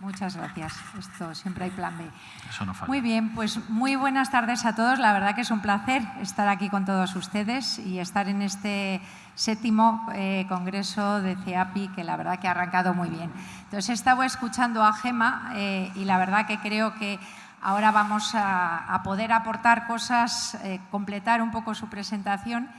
Muchas gracias. Esto siempre hay plan B. Eso no falla. Muy bien, pues muy buenas tardes a todos. La verdad que es un placer estar aquí con todos ustedes y estar en este 7º Congreso de CEAPI, que la verdad que ha arrancado muy bien. Entonces, estaba escuchando a Gemma y la verdad que creo que ahora vamos a poder aportar cosas, completar un poco su presentación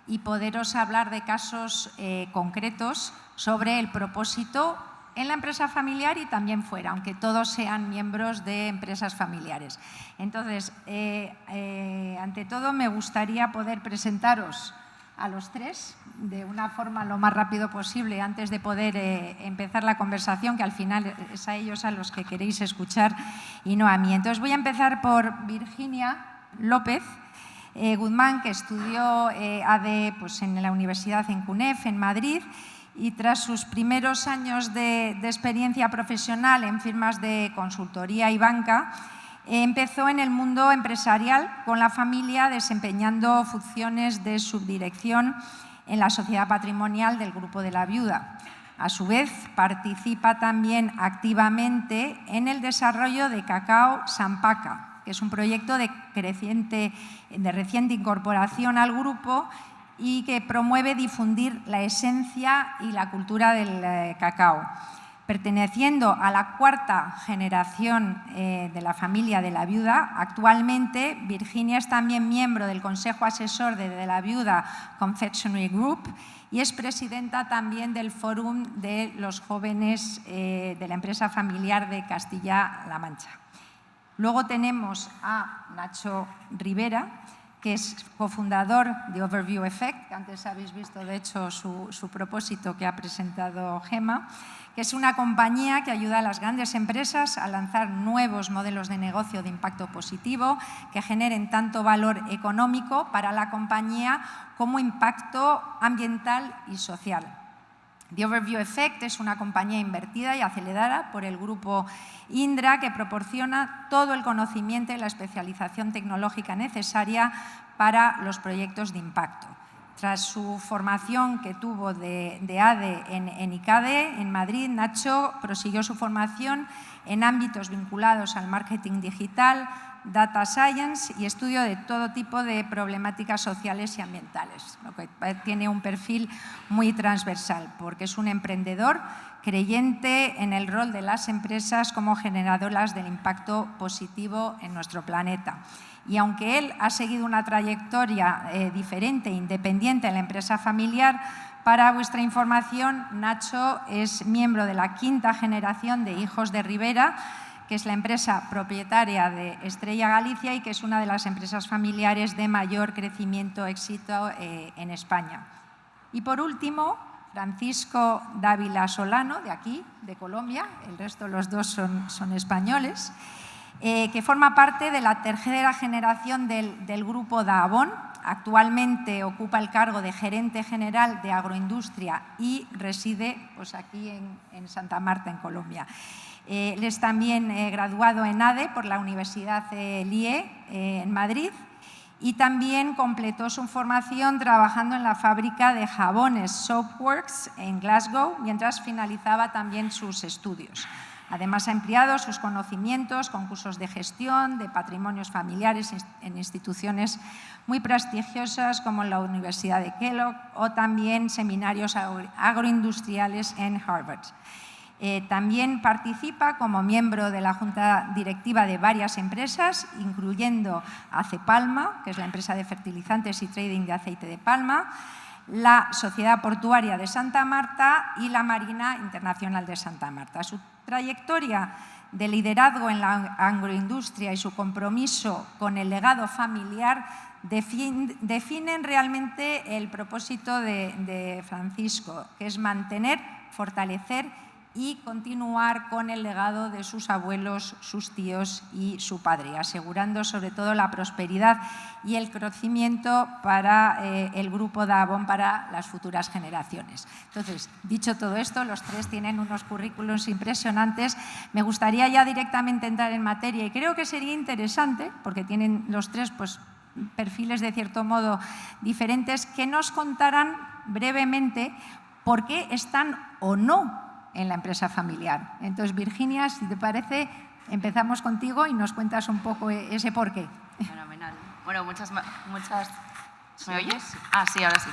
y poderos hablar de casos concretos sobre el propósito en la empresa familiar y también fuera, aunque todos sean miembros de empresas familiares. Entonces, ante todo, me gustaría poder presentaros a los tres de una forma lo más rápido posible antes de poder empezar la conversación, que al final es a ellos a los que queréis escuchar y no a mí. Entonces, voy a empezar por Virginia López Guzmán, que estudió AD pues, en la Universidad en CUNEF, en Madrid, y tras sus primeros años de experiencia profesional en firmas de consultoría y banca, empezó en el mundo empresarial con la familia desempeñando funciones de subdirección en la sociedad patrimonial del Grupo de la Viuda. A su vez, participa también activamente en el desarrollo de Cacao Sampaca, que es un proyecto de reciente incorporación al grupo y que promueve difundir la esencia y la cultura del cacao. Perteneciendo a la 4ª generación de la familia de la Viuda, actualmente Virginia es también miembro del Consejo Asesor de la Viuda Confectionery Group y es presidenta también del Fórum de los Jóvenes de la Empresa Familiar de Castilla-La Mancha. Luego tenemos a Nacho Rivera, que es cofundador de Overview Effect, que antes habéis visto, de hecho, su propósito que ha presentado Gemma, que es una compañía que ayuda a las grandes empresas a lanzar nuevos modelos de negocio de impacto positivo que generen tanto valor económico para la compañía como impacto ambiental y social. The Overview Effect es una compañía invertida y acelerada por el grupo Indra que proporciona todo el conocimiento y la especialización tecnológica necesaria para los proyectos de impacto. Tras su formación que tuvo de ADE en ICADE, en Madrid, Nacho prosiguió su formación en ámbitos vinculados al marketing digital, data science y estudio de todo tipo de problemáticas sociales y ambientales, lo que tiene un perfil muy transversal, porque es un emprendedor creyente en el rol de las empresas como generadoras del impacto positivo en nuestro planeta. Y aunque él ha seguido una trayectoria diferente e independiente en la empresa familiar, para vuestra información, Nacho es miembro de la 5ª generación de Hijos de Rivera, que es la empresa propietaria de Estrella Galicia y que es una de las empresas familiares de mayor crecimiento, éxito en España. Y por último, Francisco Dávila Solano, de aquí, de Colombia, el resto los dos son españoles, que forma parte de la 3ª generación del grupo Dahbon. Actualmente ocupa el cargo de gerente general de agroindustria y reside pues, aquí en Santa Marta, en Colombia. Él es también graduado en ADE por la Universidad LIE en Madrid y también completó su formación trabajando en la fábrica de jabones Soapworks en Glasgow, mientras finalizaba también sus estudios. Además, ha empleado sus conocimientos con cursos de gestión de patrimonios familiares en instituciones muy prestigiosas como la Universidad de Kellogg o también seminarios agroindustriales en Harvard. También participa como miembro de la junta directiva de varias empresas, incluyendo Acepalma, que es la empresa de fertilizantes y trading de aceite de palma, la Sociedad Portuaria de Santa Marta y la Marina Internacional de Santa Marta. Su trayectoria de liderazgo en la agroindustria y su compromiso con el legado familiar definen realmente el propósito de Francisco, que es mantener, fortalecer y continuar con el legado de sus abuelos, sus tíos y su padre, asegurando sobre todo la prosperidad y el crecimiento para el grupo Dahbon para las futuras generaciones. Entonces, dicho todo esto, los tres tienen unos currículos impresionantes. Me gustaría ya directamente entrar en materia y creo que sería interesante, porque tienen los tres pues, perfiles de cierto modo diferentes, que nos contaran brevemente por qué están o no en la empresa familiar. Entonces, Virginia, si te parece, empezamos contigo y nos cuentas un poco ese porqué. Fenomenal. Bueno, muchas... ¿Me oyes? Ah, sí, ahora sí.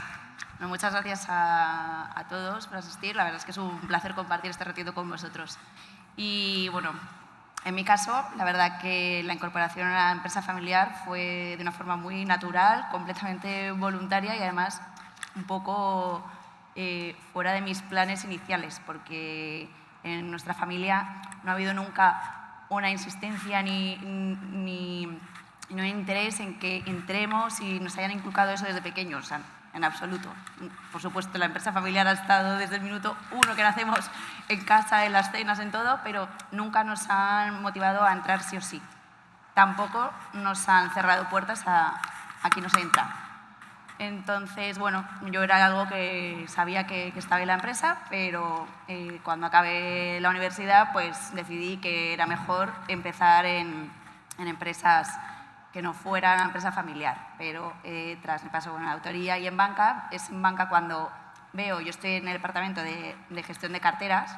Bueno, muchas gracias a todos por asistir. La verdad es que es un placer compartir este ratito con vosotros. Y bueno, en mi caso, la verdad que la incorporación a la empresa familiar fue de una forma muy natural, completamente voluntaria y además un poco fuera de mis planes iniciales, porque en nuestra familia no ha habido nunca una insistencia ni un interés en que entremos y nos hayan inculcado eso desde pequeños, o sea, en absoluto. Por supuesto, la empresa familiar ha estado desde el minuto 1 que nacemos en casa, en las cenas, en todo, pero nunca nos han motivado a entrar sí o sí. Tampoco nos han cerrado puertas a aquí no se entra. Entonces, bueno, yo era algo que sabía que estaba en la empresa, pero cuando acabé la universidad, pues decidí que era mejor empezar en empresas que no fueran una empresa familiar, pero tras mi paso en la auditoría y en banca, es en banca cuando veo, yo estoy en el departamento de gestión de carteras,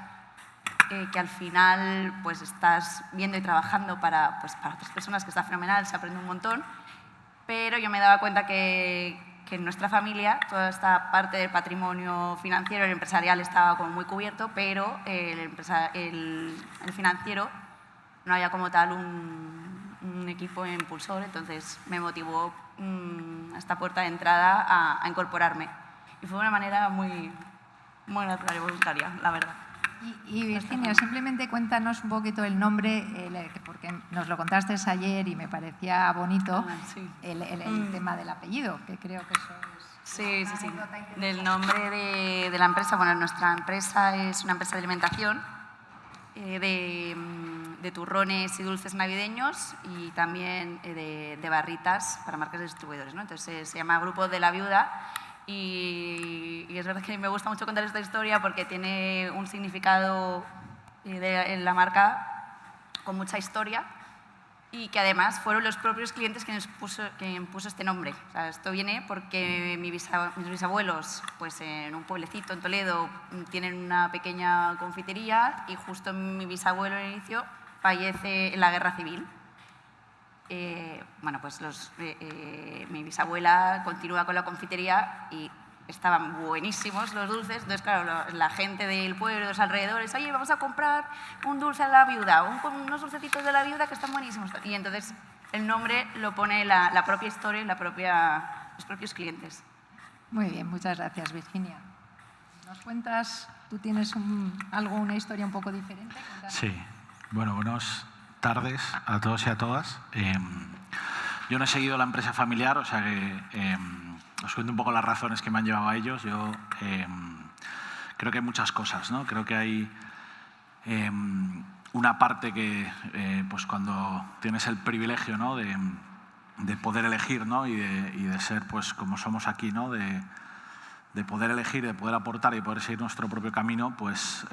que al final pues estás viendo y trabajando para otras personas, que está fenomenal, se aprende un montón, pero yo me daba cuenta que en nuestra familia toda esta parte del patrimonio financiero y empresarial estaba como muy cubierto, pero el financiero no había como tal un equipo impulsor, entonces me motivó a esta puerta de entrada a incorporarme. Y fue de una manera muy natural y voluntaria, la verdad. Y Virginia, simplemente cuéntanos un poquito el nombre, porque nos lo contaste ayer y me parecía bonito, sí. el tema del apellido, que creo que eso es... Sí. Del nombre de la empresa, bueno, nuestra empresa es una empresa de alimentación, de turrones y dulces navideños y también de barritas para marcas de distribuidores, ¿no? Entonces se llama Grupo de la Viuda y es verdad que me gusta mucho contar esta historia porque tiene un significado en la marca con mucha historia y que además fueron los propios clientes quien puso este nombre. O sea, esto viene porque mis bisabuelos, pues en un pueblecito en Toledo, tienen una pequeña confitería y justo mi bisabuelo al inicio fallece en la Guerra Civil. Bueno, pues mi bisabuela continúa con la confitería y estaban buenísimos los dulces. Entonces, claro, la gente del pueblo, de los alrededores, oye, vamos a comprar un dulce a la viuda, unos dulcecitos de la viuda que están buenísimos. Y entonces el nombre lo pone la propia historia y los propios clientes. Muy bien, muchas gracias, Virginia. ¿Nos cuentas, tú tienes una historia un poco diferente? Sí, bueno, buenas tardes a todos y a todas. Yo no he seguido la empresa familiar, o sea que os cuento un poco las razones que me han llevado a ellos. Yo creo que hay muchas cosas, ¿no? Creo que hay una parte que, pues cuando tienes el privilegio, ¿no? de poder elegir, ¿no? y de ser, pues como somos aquí, ¿no? de poder elegir, de poder aportar y poder seguir nuestro propio camino, pues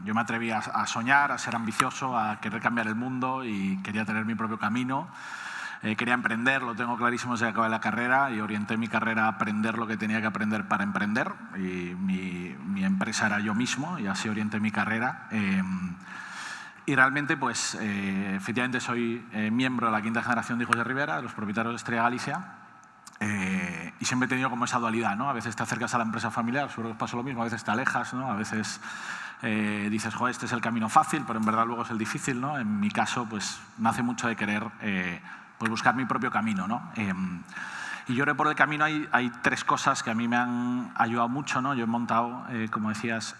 yo me atreví a soñar, a ser ambicioso, a querer cambiar el mundo y quería tener mi propio camino. Quería emprender, lo tengo clarísimo desde que acabé la carrera y orienté mi carrera a aprender lo que tenía que aprender para emprender y mi empresa era yo mismo y así orienté mi carrera. Y realmente, pues, efectivamente soy miembro de la quinta generación de Hijos de Ribera, de los propietarios de Estrella Galicia, y siempre he tenido como esa dualidad, ¿no? A veces te acercas a la empresa familiar, seguro que os pasa lo mismo, a veces te alejas, ¿no? A veces dices, joder, este es el camino fácil, pero en verdad luego es el difícil, ¿no? En mi caso, pues, nace mucho de querer pues buscar mi propio camino, ¿no? Y yo creo que por el camino hay tres cosas que a mí me han ayudado mucho, ¿no? Yo he montado, como decías,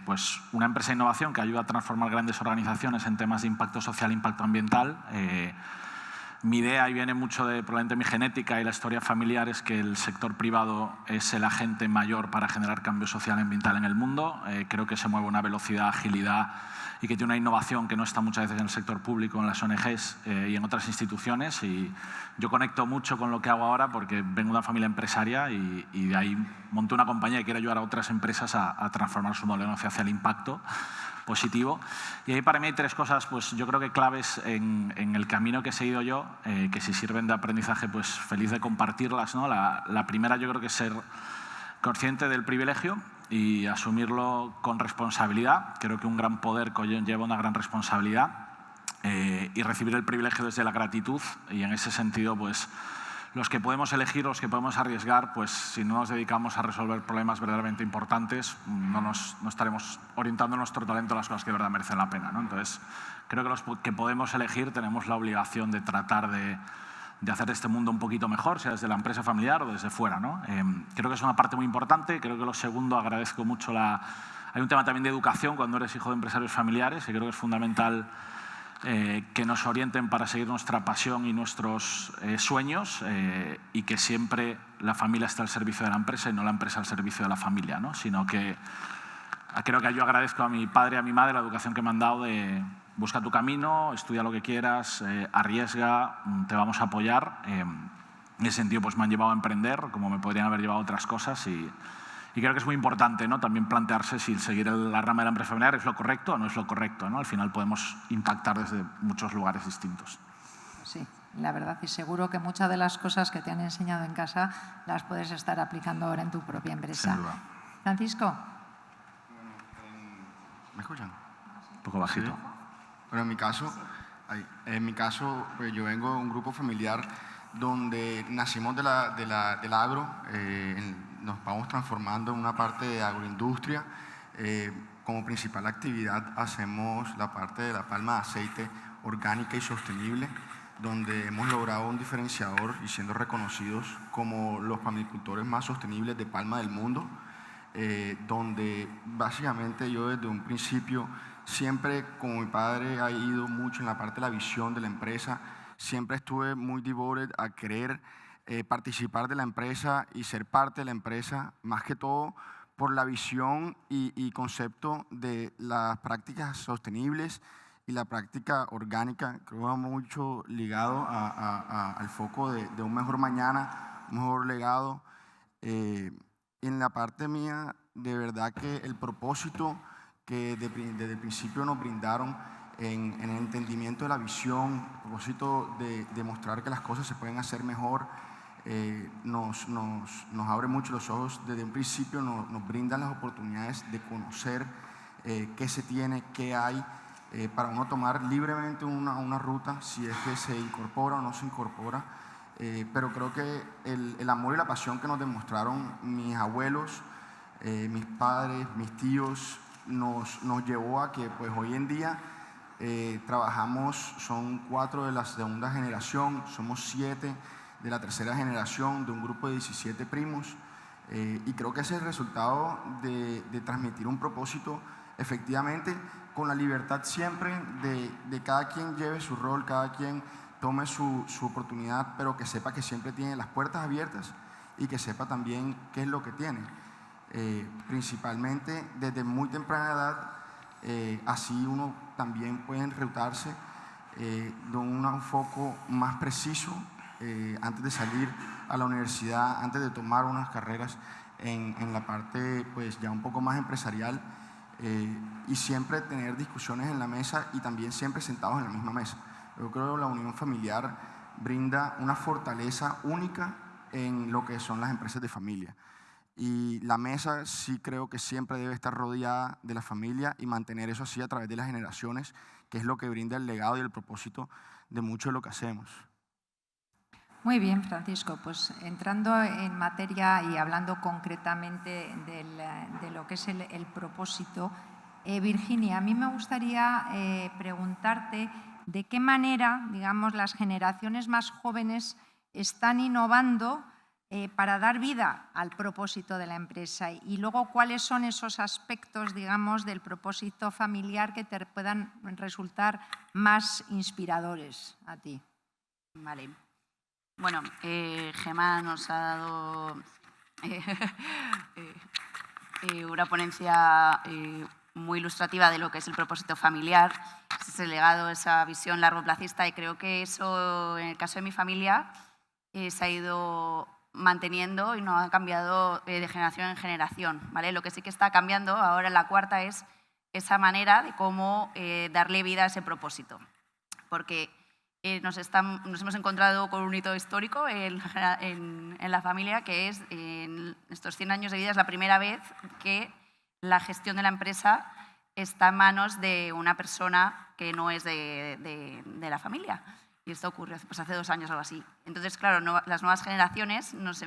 pues una empresa de innovación que ayuda a transformar grandes organizaciones en temas de impacto social e impacto ambiental. Mi idea, y viene mucho de probablemente mi genética y la historia familiar, es que el sector privado es el agente mayor para generar cambio social y ambiental en el mundo. Creo que se mueve a una velocidad, agilidad y que tiene una innovación que no está muchas veces en el sector público, en las ONGs y en otras instituciones. Y yo conecto mucho con lo que hago ahora porque vengo de una familia empresaria y de ahí monté una compañía que quiere ayudar a otras empresas a transformar su modelo hacia el impacto positivo. Y ahí para mí hay tres cosas, pues yo creo que claves en el camino que he seguido yo, que si sirven de aprendizaje, pues feliz de compartirlas, ¿no? La primera yo creo que es ser consciente del privilegio y asumirlo con responsabilidad. Creo que un gran poder lleva una gran responsabilidad y recibir el privilegio desde la gratitud, y en ese sentido, pues, los que podemos elegir, los que podemos arriesgar, pues si no nos dedicamos a resolver problemas verdaderamente importantes, no estaremos orientando nuestro talento a las cosas que de verdad merecen la pena, ¿no? Entonces, creo que los que podemos elegir tenemos la obligación de tratar de hacer este mundo un poquito mejor, sea desde la empresa familiar o desde fuera, ¿no? Creo que es una parte muy importante. Creo que lo segundo, agradezco mucho Hay un tema también de educación cuando eres hijo de empresarios familiares, y creo que es fundamental que nos orienten para seguir nuestra pasión y nuestros sueños, y que siempre la familia esté al servicio de la empresa y no la empresa al servicio de la familia, ¿no? Sino que creo que yo agradezco a mi padre y a mi madre la educación que me han dado de busca tu camino, estudia lo que quieras, arriesga, te vamos a apoyar. En ese sentido, pues me han llevado a emprender, como me podrían haber llevado otras cosas, y creo que es muy importante, ¿no?, también plantearse si seguir la rama de la empresa familiar es lo correcto o no es lo correcto, ¿no? Al final podemos impactar desde muchos lugares distintos. Sí, la verdad, y seguro que muchas de las cosas que te han enseñado en casa las puedes estar aplicando ahora en tu propia empresa. Sin duda. Francisco. ¿Me escuchan? Un poco bajito. Sí. Bueno, en mi caso, pues yo vengo de un grupo familiar donde nacimos del agro, nos vamos transformando en una parte de agroindustria. Como principal actividad hacemos la parte de la palma de aceite orgánica y sostenible, donde hemos logrado un diferenciador y siendo reconocidos como los palmicultores más sostenibles de palma del mundo, donde básicamente yo desde un principio, siempre como mi padre ha ido mucho en la parte de la visión de la empresa, siempre estuve muy devoted a querer participar de la empresa y ser parte de la empresa, más que todo por la visión y concepto de las prácticas sostenibles y la práctica orgánica. Creo que va mucho ligado al foco de un mejor mañana, un mejor legado. En la parte mía, de verdad que el propósito que desde el principio nos brindaron en el entendimiento de la visión, el propósito de demostrar que las cosas se pueden hacer mejor, nos abre mucho los ojos. Desde un principio nos brindan las oportunidades de conocer qué se tiene, qué hay, para uno tomar libremente una ruta, si es que se incorpora o no se incorpora. Pero creo que el amor y la pasión que nos demostraron mis abuelos, mis padres, mis tíos, nos llevó a que pues hoy en día trabajamos, son 4 de la segunda generación, somos 7 de la tercera generación, de un grupo de 17 primos, y creo que ese es el resultado de transmitir un propósito efectivamente con la libertad siempre de cada quien lleve su rol, cada quien tome su oportunidad, pero que sepa que siempre tiene las puertas abiertas y que sepa también qué es lo que tiene. Principalmente desde muy temprana edad, así uno también puede enrutarse de un foco más preciso antes de salir a la universidad, antes de tomar unas carreras en la parte pues ya un poco más empresarial, y siempre tener discusiones en la mesa y también siempre sentados en la misma mesa. Yo creo que la unión familiar brinda una fortaleza única en lo que son las empresas de familia. Y la mesa sí creo que siempre debe estar rodeada de la familia y mantener eso así a través de las generaciones, que es lo que brinda el legado y el propósito de mucho de lo que hacemos. Muy bien, Francisco. Pues entrando en materia y hablando concretamente de lo que es el propósito, Virginia, a mí me gustaría preguntarte de qué manera, digamos, las generaciones más jóvenes están innovando para dar vida al propósito de la empresa, y luego cuáles son esos aspectos, digamos, del propósito familiar que te puedan resultar más inspiradores a ti. Vale. Bueno, Gemma nos ha dado una ponencia muy ilustrativa de lo que es el propósito familiar, ese legado, esa visión largoplacista, y creo que eso, en el caso de mi familia, se ha ido manteniendo y no ha cambiado de generación en generación, ¿vale? Lo que sí que está cambiando ahora en la cuarta es esa manera de cómo darle vida a ese propósito, porque nos hemos encontrado con un hito histórico en la familia, que es en estos 100 años de vida es la primera vez que la gestión de la empresa está en manos de una persona que no es de la familia. Y esto ocurrió pues, hace 2 años o algo así. Entonces, claro, las nuevas generaciones nos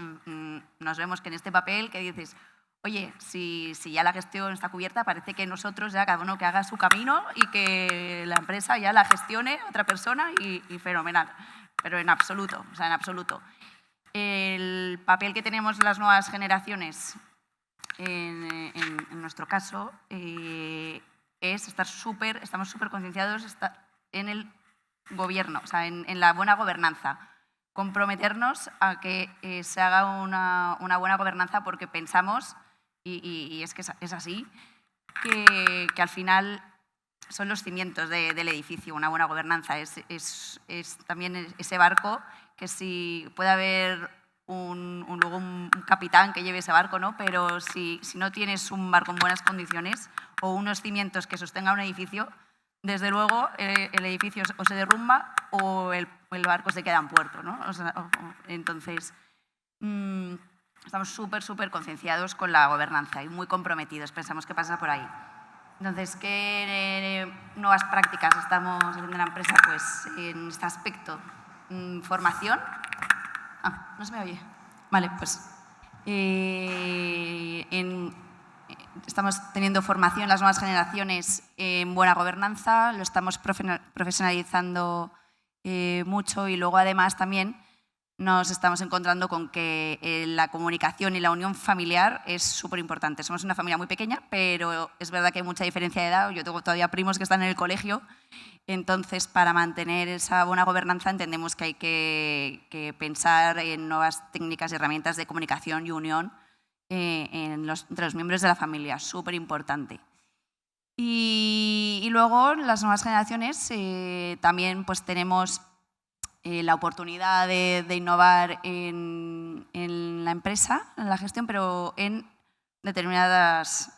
vemos que en este papel que dices, oye, si ya la gestión está cubierta, parece que nosotros ya cada uno que haga su camino y que la empresa ya la gestione otra persona y fenomenal. Pero en absoluto, o sea, en absoluto. El papel que tenemos las nuevas generaciones, en nuestro caso, es estamos súper concienciados en el gobierno, o sea, en la buena gobernanza. Comprometernos a que se haga una buena gobernanza porque pensamos, y es que es así, que al final son los cimientos del edificio, una buena gobernanza. Es también ese barco que si puede haber luego un capitán que lleve ese barco, ¿no? Pero si no tienes un barco en buenas condiciones o unos cimientos que sostengan un edificio, desde luego el edificio o se derrumba o el barco se queda en puerto, ¿no? Entonces, estamos súper concienciados con la gobernanza y muy comprometidos, pensamos que pasa por ahí. Entonces, ¿qué nuevas prácticas estamos haciendo en la empresa? Pues en este aspecto, formación. No se me oye. Vale, pues estamos teniendo formación las nuevas generaciones en buena gobernanza, lo estamos profesionalizando mucho y luego además también nos estamos encontrando con que la comunicación y la unión familiar es súper importante. Somos una familia muy pequeña, pero es verdad que hay mucha diferencia de edad. Yo tengo todavía primos que están en el colegio, entonces para mantener esa buena gobernanza entendemos que hay que pensar en nuevas técnicas y herramientas de comunicación y unión entre los miembros de la familia, súper importante. Y luego las nuevas generaciones también pues tenemos la oportunidad de innovar en la empresa, en la gestión, pero en determinados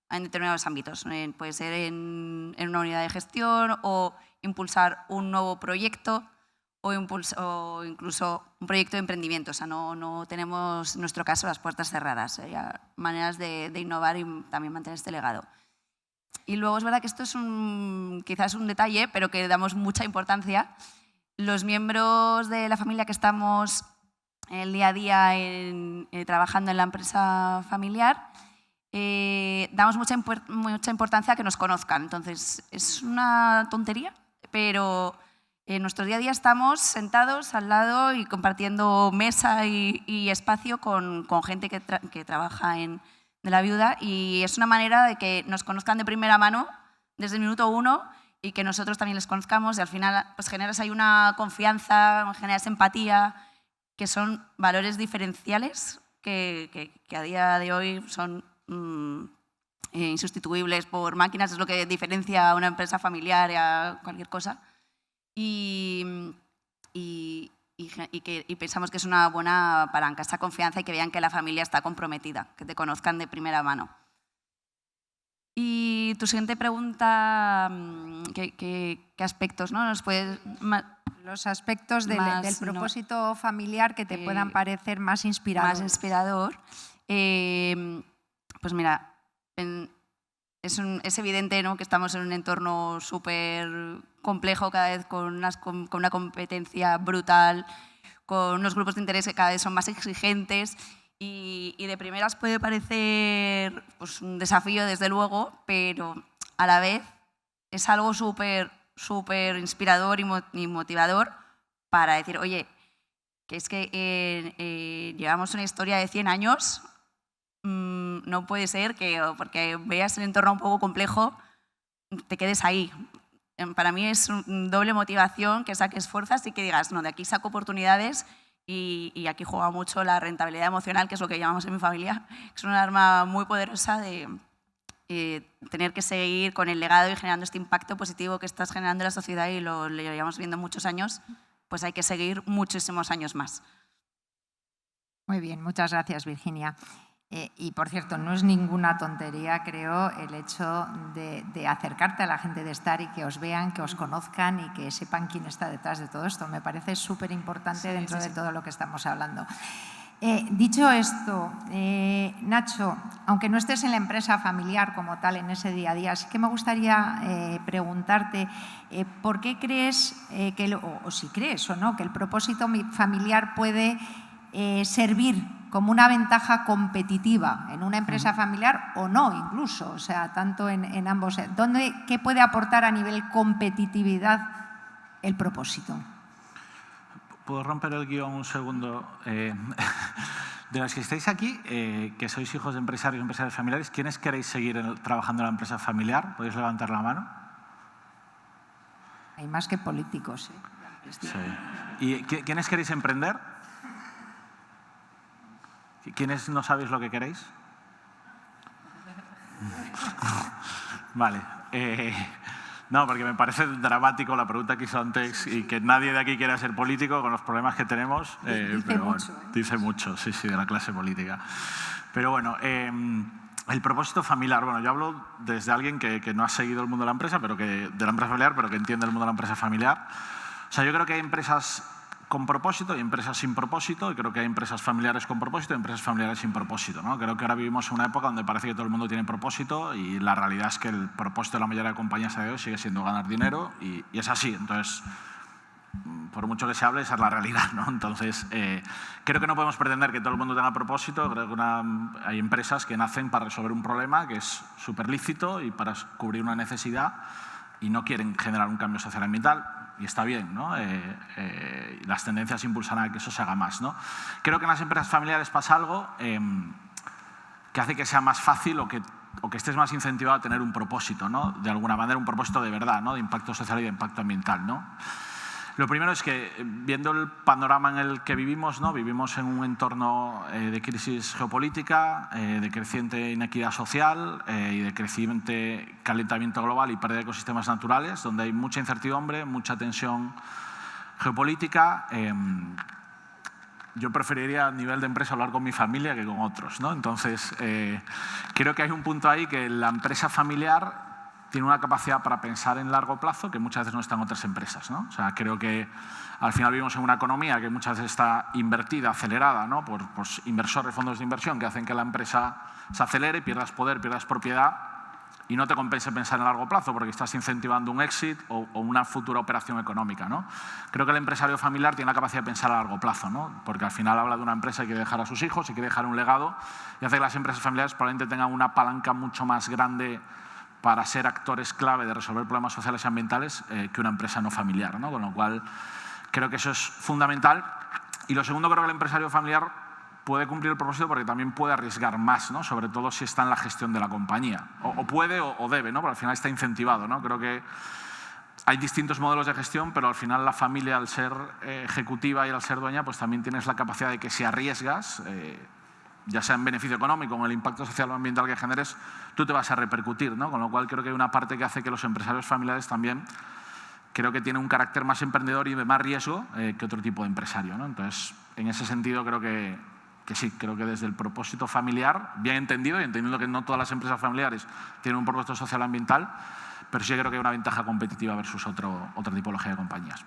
ámbitos. Puede ser en una unidad de gestión o impulsar un nuevo proyecto o incluso un proyecto de emprendimiento. O sea, no tenemos, en nuestro caso, las puertas cerradas. Hay maneras de innovar y también mantener este legado. Y luego es verdad que esto es quizás un detalle, pero que damos mucha importancia. Los miembros de la familia que estamos el día a día trabajando en la empresa familiar, damos mucha importancia a que nos conozcan. Entonces, es una tontería, pero en nuestro día a día estamos sentados al lado y compartiendo mesa y espacio con gente que trabaja de la viuda, y es una manera de que nos conozcan de primera mano desde el minuto 1 y que nosotros también les conozcamos, y al final pues generas ahí una confianza, generas empatía, que son valores diferenciales que a día de hoy son insustituibles por máquinas. Es lo que diferencia a una empresa familiar y a cualquier cosa. Y pensamos que es una buena palanca, esta confianza, y que vean que la familia está comprometida, que te conozcan de primera mano. Y tu siguiente pregunta, ¿qué aspectos, ¿no? ¿Nos puedes...? Los aspectos del propósito familiar que te puedan parecer más inspiradores. Más inspirador. Pues mira, es evidente, ¿no?, que estamos en un entorno súper complejo, cada vez con una competencia brutal, con unos grupos de interés que cada vez son más exigentes. Y de primeras puede parecer pues, un desafío, desde luego, pero a la vez es algo súper inspirador y motivador para decir, oye, que es que llevamos una historia de 100 años, no puede ser que porque veas el entorno un poco complejo te quedes ahí. Para mí es una doble motivación, que saques fuerzas y que digas, no, de aquí saco oportunidades. Y aquí juega mucho la rentabilidad emocional, que es lo que llamamos en mi familia. Es una arma muy poderosa de tener que seguir con el legado y generando este impacto positivo que estás generando en la sociedad, y lo llevamos viendo muchos años, pues hay que seguir muchísimos años más. Muy bien, muchas gracias, Virginia. Y, por cierto, no es ninguna tontería, creo, el hecho de acercarte a la gente, de estar y que os vean, que os conozcan y que sepan quién está detrás de todo esto. Me parece súper importante dentro de todo lo que estamos hablando. Dicho esto, Nacho, aunque no estés en la empresa familiar como tal, en ese día a día, sí que me gustaría preguntarte por qué crees, o si crees o no, que el propósito familiar puede servir como una ventaja competitiva en una empresa familiar o no, incluso, o sea, tanto en ambos. ¿Qué puede aportar a nivel competitividad el propósito? ¿Puedo romper el guión un segundo? De los que estáis aquí, que sois hijos de empresarios y empresarios familiares, ¿quiénes queréis seguir trabajando en la empresa familiar? ¿Podéis levantar la mano? Hay más que políticos. Sí. ¿Y quiénes queréis emprender? ¿Quiénes no sabéis lo que queréis? Vale. No, porque me parece dramático la pregunta que hizo antes y que nadie de aquí quiera ser político con los problemas que tenemos. Dice mucho. Dice mucho, sí, de la clase política. Pero bueno, el propósito familiar. Bueno, yo hablo desde alguien que no ha seguido el mundo de la empresa, de la empresa familiar, pero que entiende el mundo de la empresa familiar. O sea, yo creo que hay empresas con propósito y empresas sin propósito, y creo que hay empresas familiares con propósito y empresas familiares sin propósito, ¿no? Creo que ahora vivimos en una época donde parece que todo el mundo tiene propósito y la realidad es que el propósito de la mayoría de compañías de hoy sigue siendo ganar dinero y es así. Entonces, por mucho que se hable, esa es la realidad, ¿no? Entonces, creo que no podemos pretender que todo el mundo tenga propósito. Creo que hay empresas que nacen para resolver un problema que es súper lícito y para cubrir una necesidad y no quieren generar un cambio social ambiental. Y está bien, ¿no? Las tendencias impulsarán a que eso se haga más, ¿no? Creo que en las empresas familiares pasa algo que hace que sea más fácil o que estés más incentivado a tener un propósito, ¿no? De alguna manera, un propósito de verdad, ¿no? De impacto social y de impacto ambiental, ¿no? Lo primero es que, viendo el panorama en el que vivimos, ¿no? Vivimos en un entorno de crisis geopolítica, de creciente inequidad social y de creciente calentamiento global y pérdida de ecosistemas naturales, donde hay mucha incertidumbre, mucha tensión geopolítica. Yo preferiría a nivel de empresa hablar con mi familia que con otros, ¿no? Entonces, creo que hay un punto ahí que la empresa familiar tiene una capacidad para pensar en largo plazo que muchas veces no está en otras empresas, ¿no? O sea, creo que al final vivimos en una economía que muchas veces está invertida, acelerada, ¿no? por inversores, fondos de inversión que hacen que la empresa se acelere, pierdas poder, pierdas propiedad y no te compense pensar en largo plazo porque estás incentivando un exit o una futura operación económica, ¿no? Creo que el empresario familiar tiene la capacidad de pensar a largo plazo, ¿no? Porque al final habla de una empresa que quiere dejar a sus hijos y quiere dejar un legado y hace que las empresas familiares probablemente tengan una palanca mucho más grande para ser actores clave de resolver problemas sociales y ambientales que una empresa no familiar, ¿no? Con lo cual, creo que eso es fundamental. Y lo segundo, creo que el empresario familiar puede cumplir el propósito porque también puede arriesgar más, ¿no? Sobre todo si está en la gestión de la compañía. O puede o debe, ¿no? Pero al final está incentivado, ¿no? Creo que hay distintos modelos de gestión, pero al final la familia, al ser ejecutiva y al ser dueña, pues también tienes la capacidad de que si arriesgas, ya sea en beneficio económico o en el impacto social o ambiental que generes, tú te vas a repercutir, ¿no? Con lo cual creo que hay una parte que hace que los empresarios familiares también creo que tienen un carácter más emprendedor y de más riesgo que otro tipo de empresario, ¿no? Entonces, en ese sentido creo que sí, creo que desde el propósito familiar, bien entendido y entendiendo que no todas las empresas familiares tienen un propósito social ambiental, pero sí creo que hay una ventaja competitiva versus otra tipología de compañías.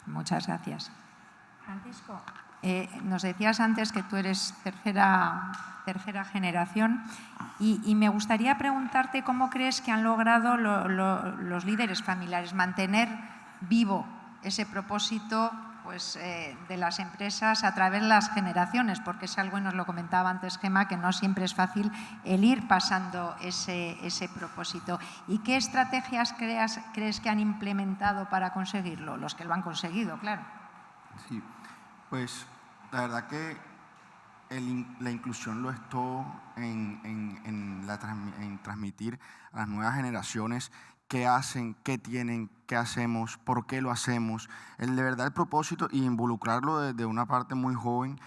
Muchas gracias. Francisco, nos decías antes que tú eres tercera generación y me gustaría preguntarte cómo crees que han logrado los líderes familiares mantener vivo ese propósito pues, de las empresas a través de las generaciones, porque es algo, y nos lo comentaba antes Gemma, que no siempre es fácil el ir pasando ese propósito. ¿Y qué estrategias crees que han implementado para conseguirlo? Los que lo han conseguido, claro. Sí, pues la verdad que la inclusión lo es todo en transmitir a las nuevas generaciones qué hacen, qué tienen, qué hacemos, por qué lo hacemos. De verdad el propósito y involucrarlo desde una parte muy joven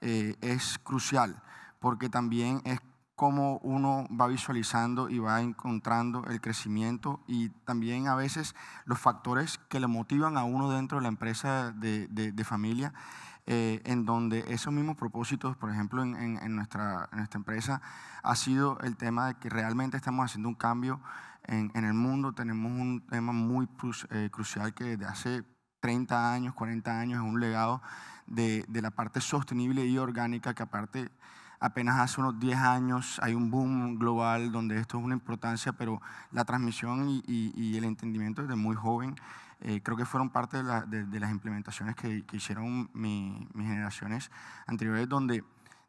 es crucial, porque también es cómo uno va visualizando y va encontrando el crecimiento y también a veces los factores que le motivan a uno dentro de la empresa de familia, en donde esos mismos propósitos, por ejemplo, en nuestra empresa, ha sido el tema de que realmente estamos haciendo un cambio en el mundo. Tenemos un tema muy crucial que desde hace 30 años, 40 años es un legado de la parte sostenible y orgánica, que aparte apenas hace unos 10 años hay un boom global donde esto es una importancia, pero la transmisión y el entendimiento desde muy joven creo que fueron parte de las implementaciones que hicieron mis generaciones anteriores, donde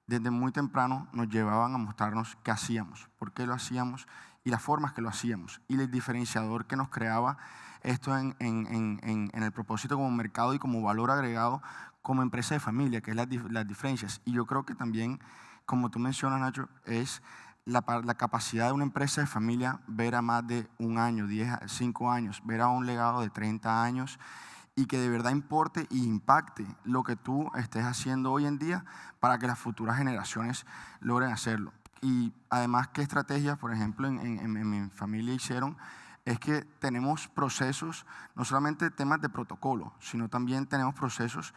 desde muy temprano nos llevaban a mostrarnos qué hacíamos, por qué lo hacíamos y las formas que lo hacíamos y el diferenciador que nos creaba esto en el propósito como mercado y como valor agregado como empresa de familia, que es las diferencias. Y yo creo que también, como tú mencionas, Nacho, es la capacidad de una empresa de familia ver a más de un año, 5 años, ver a un legado de 30 años y que de verdad importe y impacte lo que tú estés haciendo hoy en día para que las futuras generaciones logren hacerlo. Y además, ¿qué estrategias, por ejemplo, en mi familia hicieron? Es que tenemos procesos, no solamente temas de protocolo, sino también tenemos procesos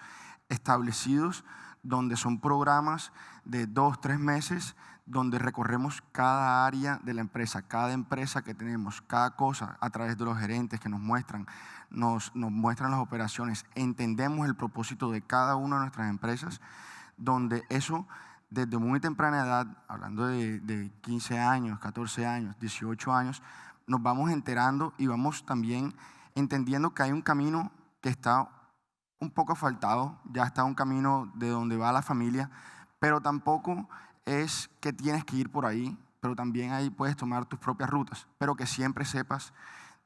establecidos donde son programas de 2, 3 meses donde recorremos cada área de la empresa, cada empresa que tenemos, cada cosa a través de los gerentes que nos muestran las operaciones, entendemos el propósito de cada una de nuestras empresas, donde eso desde muy temprana edad, hablando de 15 años, 14 años, 18 años, nos vamos enterando y vamos también entendiendo que hay un camino que está un poco asfaltado, ya está un camino de donde va la familia, pero tampoco es que tienes que ir por ahí, pero también ahí puedes tomar tus propias rutas, pero que siempre sepas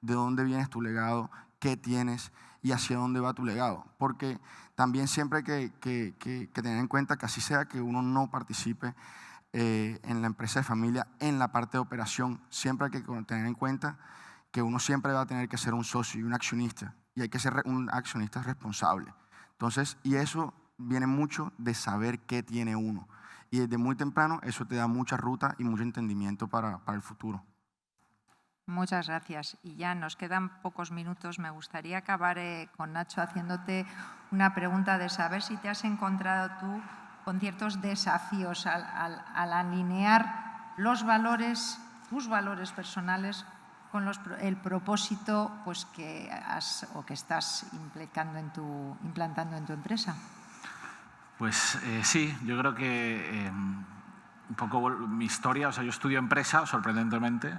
de dónde vienes tu legado, qué tienes y hacia dónde va tu legado. Porque también siempre hay que tener en cuenta que así sea que uno no participe en la empresa de familia, en la parte de operación, siempre hay que tener en cuenta que uno siempre va a tener que ser un socio y un accionista, y hay que ser un accionista responsable. Entonces, y eso viene mucho de saber qué tiene uno. Y desde muy temprano eso te da mucha ruta y mucho entendimiento para el futuro. Muchas gracias. Y ya nos quedan pocos minutos. Me gustaría acabar con Nacho haciéndote una pregunta de saber si te has encontrado tú con ciertos desafíos al alinear los valores, tus valores personales, con el propósito pues, que estás implantando en tu empresa. Pues sí, yo creo que un poco mi historia, o sea, yo estudio empresa, sorprendentemente,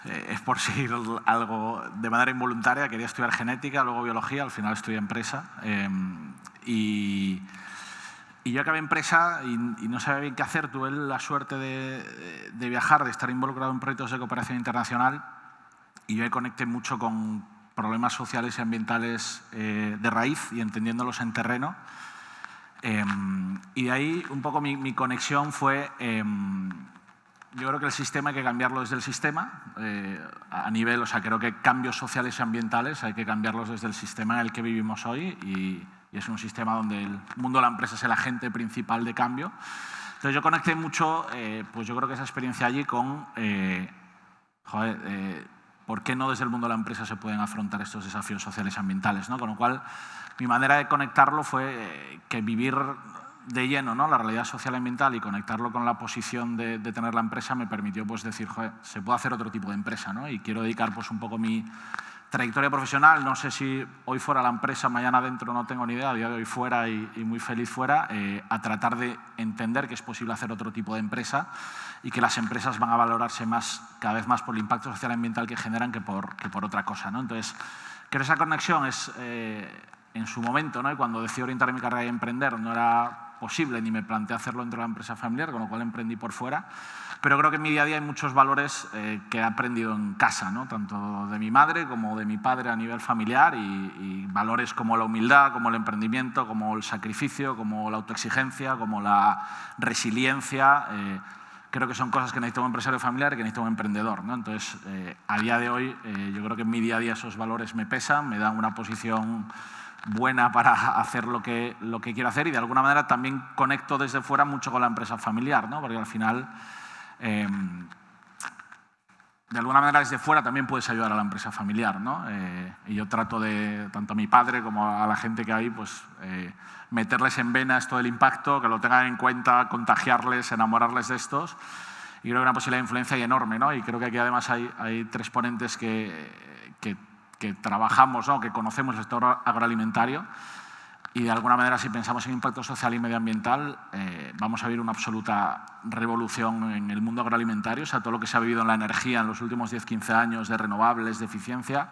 es por seguir algo de manera involuntaria, quería estudiar genética, luego biología, al final estudié empresa y yo acabé empresa y no sabía bien qué hacer. Tuve la suerte de viajar, de estar involucrado en proyectos de cooperación internacional y yo me conecté mucho con problemas sociales y ambientales de raíz y entendiéndolos en terreno. Y de ahí un poco mi conexión fue, yo creo que el sistema hay que cambiarlo desde el sistema, a nivel, o sea, creo que cambios sociales y ambientales hay que cambiarlos desde el sistema en el que vivimos hoy y es un sistema donde el mundo de la empresa es el agente principal de cambio. Entonces yo conecté mucho, pues yo creo que esa experiencia allí con, ¿por qué no desde el mundo de la empresa se pueden afrontar estos desafíos sociales y ambientales, ¿no? Con lo cual, mi manera de conectarlo fue que vivir de lleno, ¿no?, la realidad social y ambiental y conectarlo con la posición de tener la empresa me permitió pues, decir, joder, se puede hacer otro tipo de empresa, ¿no? Y quiero dedicar pues, un poco mi trayectoria profesional, no sé si hoy fuera la empresa, mañana dentro, no tengo ni idea, a día de hoy fuera y muy feliz fuera, a tratar de entender que es posible hacer otro tipo de empresa y que las empresas van a valorarse cada vez más por el impacto social y ambiental que generan que por otra cosa, ¿no? Entonces, creo que esa conexión es, en su momento, ¿no?, y cuando decidí orientar mi carrera y emprender, no era posible ni me planteé hacerlo dentro de la empresa familiar, con lo cual emprendí por fuera. Pero creo que en mi día a día hay muchos valores que he aprendido en casa, ¿no?, tanto de mi madre como de mi padre a nivel familiar y valores como la humildad, como el emprendimiento, como el sacrificio, como la autoexigencia, como la resiliencia. Creo que son cosas que necesita un empresario familiar y que necesita un emprendedor, ¿no? Entonces, a día de hoy, yo creo que en mi día a día esos valores me pesan, me dan una posición buena para hacer lo que quiero hacer y de alguna manera también conecto desde fuera mucho con la empresa familiar, ¿no? Porque al final de alguna manera desde fuera también puedes ayudar a la empresa familiar, ¿no? Y yo trato de, tanto a mi padre como a la gente que hay, pues meterles en vena esto del impacto, que lo tengan en cuenta, contagiarles, enamorarles de estos. Y creo que una posibilidad de influencia hay enorme, ¿no? Y creo que aquí además hay tres ponentes que trabajamos, ¿no? Que conocemos el sector agroalimentario. Y de alguna manera, si pensamos en impacto social y medioambiental, vamos a vivir una absoluta revolución en el mundo agroalimentario. O sea, todo lo que se ha vivido en la energía en los últimos 10-15 años de renovables, de eficiencia,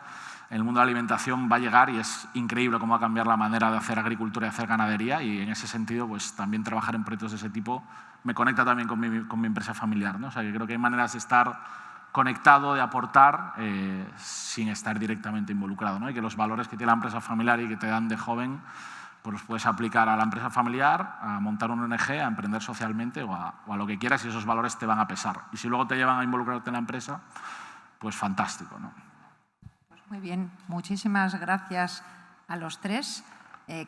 en el mundo de la alimentación va a llegar y es increíble cómo va a cambiar la manera de hacer agricultura y hacer ganadería. Y en ese sentido, pues también trabajar en proyectos de ese tipo me conecta también con mi empresa familiar, ¿no? O sea, que creo que hay maneras de estar conectado, de aportar, sin estar directamente involucrado, ¿no? Y que los valores que tiene la empresa familiar y que te dan de joven, pues los puedes aplicar a la empresa familiar, a montar un ONG, a emprender socialmente o a lo que quieras y esos valores te van a pesar. Y si luego te llevan a involucrarte en la empresa, pues fantástico, ¿no? Pues muy bien, muchísimas gracias a los tres.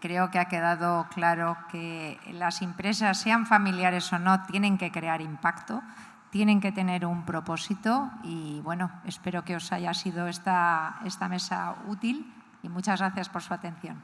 Creo que ha quedado claro que las empresas, sean familiares o no, tienen que crear impacto, tienen que tener un propósito y, bueno, espero que os haya sido esta mesa útil y muchas gracias por su atención.